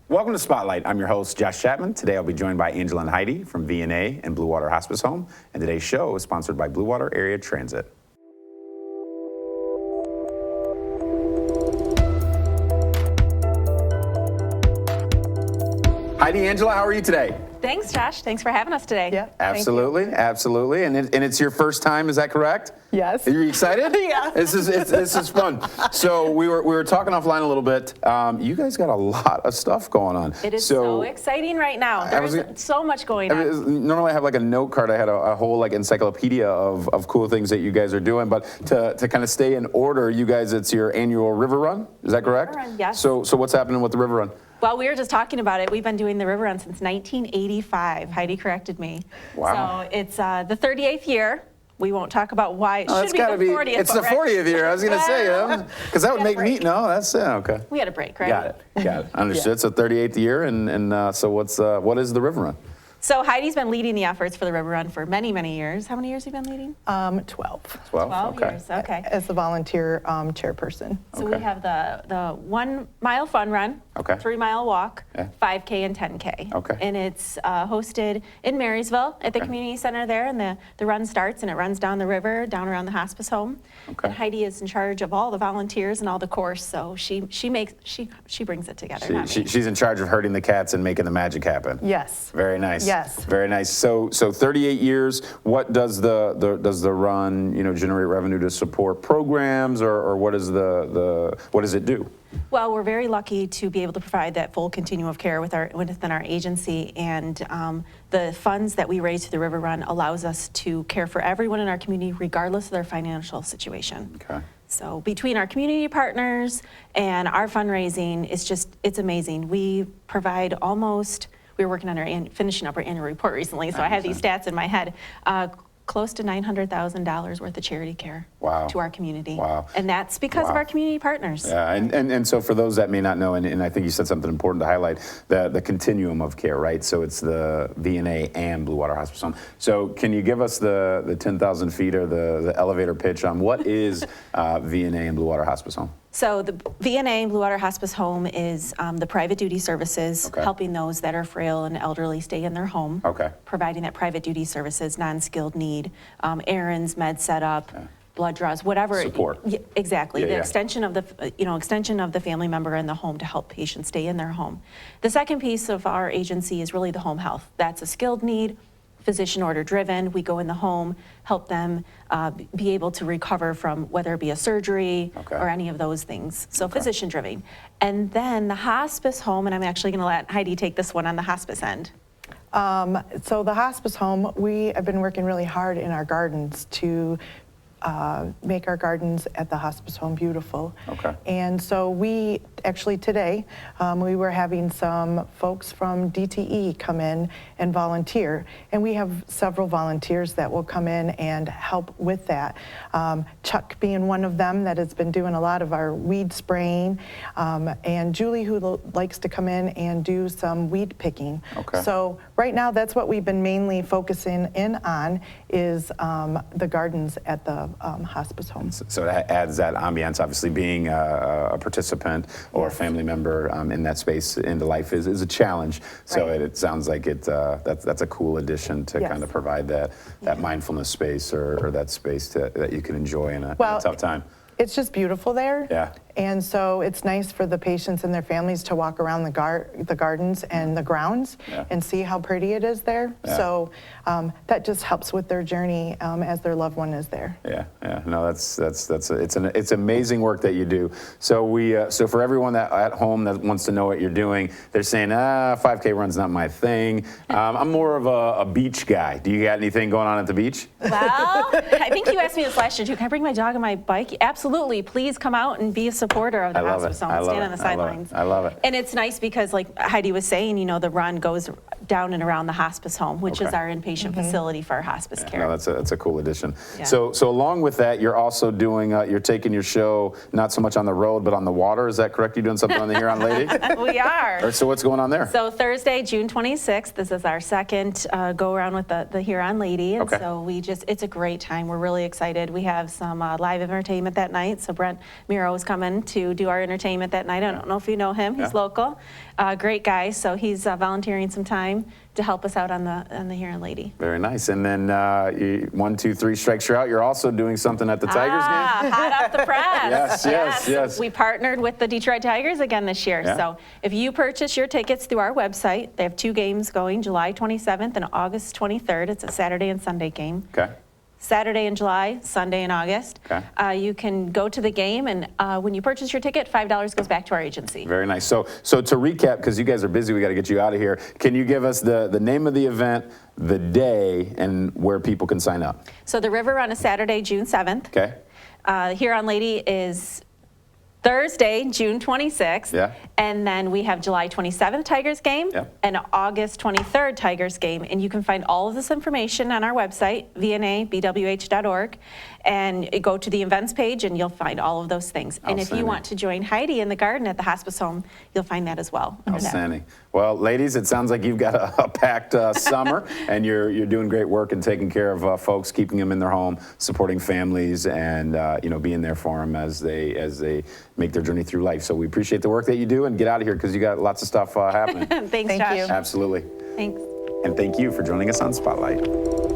Welcome to Spotlight. I'm your host, Josh Chapman. Today I'll be joined by Angela and Heidi from VNA and Blue Water Hospice Home. And today's show is sponsored by Blue Water Area Transit. Heidi, Angela, how are you today? Thanks, Josh. Thanks for having us today. Yeah, absolutely, absolutely. And it's your first time, is that correct? Yes. Are you excited? Yeah. This is fun. So we were talking offline a little bit. You guys got a lot of stuff going on. It is so exciting right now. There's so much going on. Normally I have like a note card. I had a whole like encyclopedia of cool things that you guys are doing. But to kind of stay in order, you guys, it's your annual river run. Is that correct? River run, yes. So what's happening with the river run? Well, we were just talking about it. We've been doing the river run since 1985. Heidi corrected me. Wow. So it's the 38th year. We won't talk about why it should be the 40th. It's the 40th year. I was going to say, because that would make me, no, that's, okay. We had a break, right? Got it. Understood. Yeah. So 38th year, and so what is the river run? So Heidi's been leading the efforts for the river run for many, many years. How many years have you been leading? 12. 12 years, okay. As the volunteer chairperson. So we have the 1 mile fun run, 3 mile walk, 5K and 10K. Okay. And it's hosted in Marysville at the community center there, and the run starts and it runs down the river, down around the hospice home. And Heidi is in charge of all the volunteers and all the course, so she brings it together. She's in charge of herding the cats and making the magic happen. Yes. Very nice. Yes. Very nice. So 38 years. What does the run generate revenue to support programs, or what does what does it do? Well, we're very lucky to be able to provide that full continuum of care within our agency, and the funds that we raise through the River Run allows us to care for everyone in our community regardless of their financial situation. Okay. So between our community partners and our fundraising, it's amazing. We provide we were working on finishing up our annual report recently, so I have these stats in my head. Close to $900,000 worth of charity care to our community. Wow. And that's because of our community partners. Yeah, and so for those that may not know, and I think you said something important to highlight, the continuum of care, right? So it's the VNA and Blue Water Hospice Home. So can you give us the 10,000 feet or the elevator pitch on what is VNA and Blue Water Hospice Home? So the VNA and Blue Water Hospice Home is the private duty services, helping those that are frail and elderly stay in their home, providing that private duty services, non-skilled need, errands, med setup, blood draws, whatever. Support. Exactly. The extension of the family member in the home to help patients stay in their home. The second piece of our agency is really the home health. That's a skilled need, physician order driven. We go in the home, help them be able to recover from whether it be a surgery or any of those things. So physician driven. And then the hospice home, and I'm actually going to let Heidi take this one on the hospice end. So the hospice home, we have been working really hard in our gardens to make our gardens at the hospice home beautiful. And so we actually today, we were having some folks from DTE come in and volunteer, and we have several volunteers that will come in and help with that. Chuck being one of them that has been doing a lot of our weed spraying, and Julie, who likes to come in and do some weed picking. So right now that's what we've been mainly focusing in on is the gardens at the hospice home. So that adds that ambiance. Obviously, being a participant or a family member in that space into life is a challenge. So it sounds like that's a cool addition to kind of provide that mindfulness space or that space that you can enjoy in a tough time. It's just beautiful there. And so it's nice for the patients and their families to walk around the gardens and the grounds and see how pretty it is there. So that just helps with their journey as their loved one is there. No, it's amazing work that you do. So so for everyone that at home that wants to know what you're doing, they're saying 5K run's not my thing. I'm more of a beach guy. Do you got anything going on at the beach? Well, I think you asked me this last year too. Can I bring my dog and my bike? Absolutely. Please come out and be a supporter of the hospice home. Stand on the sidelines. I love it. And it's nice because, like Heidi was saying, the run goes down and around the hospice home, which is Okay. our inpatient facility for our hospice care. No, that's a cool addition. Yeah. So along with that, you're also doing, you're taking your show not so much on the road, but on the water. Is that correct? You're doing something on the Huron Lady? We are. All right, so what's going on there? So Thursday, June 26th, this is our second go around with the Huron Lady. And Okay. so it's a great time. We're really excited. We have some live entertainment that night. So Brent Miro is coming to do our entertainment that night. I don't know if you know him. He's Yeah. local. Great guy. So he's volunteering some time to help us out on the Huron Lady. Very nice. And then 1, 2, 3 strikes you're out. You're also doing something at the Tigers game? Hot off the press. Yes. We partnered with the Detroit Tigers again this year. Yeah. So if you purchase your tickets through our website, they have 2 games going, July 27th and August 23rd. It's a Saturday and Sunday game. Okay. Saturday in July, Sunday in August. Okay. You can go to the game, and when you purchase your ticket, $5 goes back to our agency. Very nice. So to recap, because you guys are busy, we got to get you out of here. Can you give us the name of the event, the day, and where people can sign up? So the River Run is Saturday, June 7th. Okay. Huron Lady is Thursday, June 26th. Yeah. And then we have July 27th Tigers game Yeah. and August 23rd Tigers game. And you can find all of this information on our website, VNA, and go to the events page and you'll find all of those things. And if Outstanding. you want to join Heidi in the garden at the hospice home, you'll find that as well. under that. Outstanding. Well, ladies, it sounds like you've got a packed summer, and you're doing great work and taking care of folks, keeping them in their home, supporting families, and being there for them as they make their journey through life. So we appreciate the work that you do, and get out of here because you got lots of stuff happening. Thanks, Thank Josh. you. Absolutely. Thanks. And thank you for joining us on Spotlight.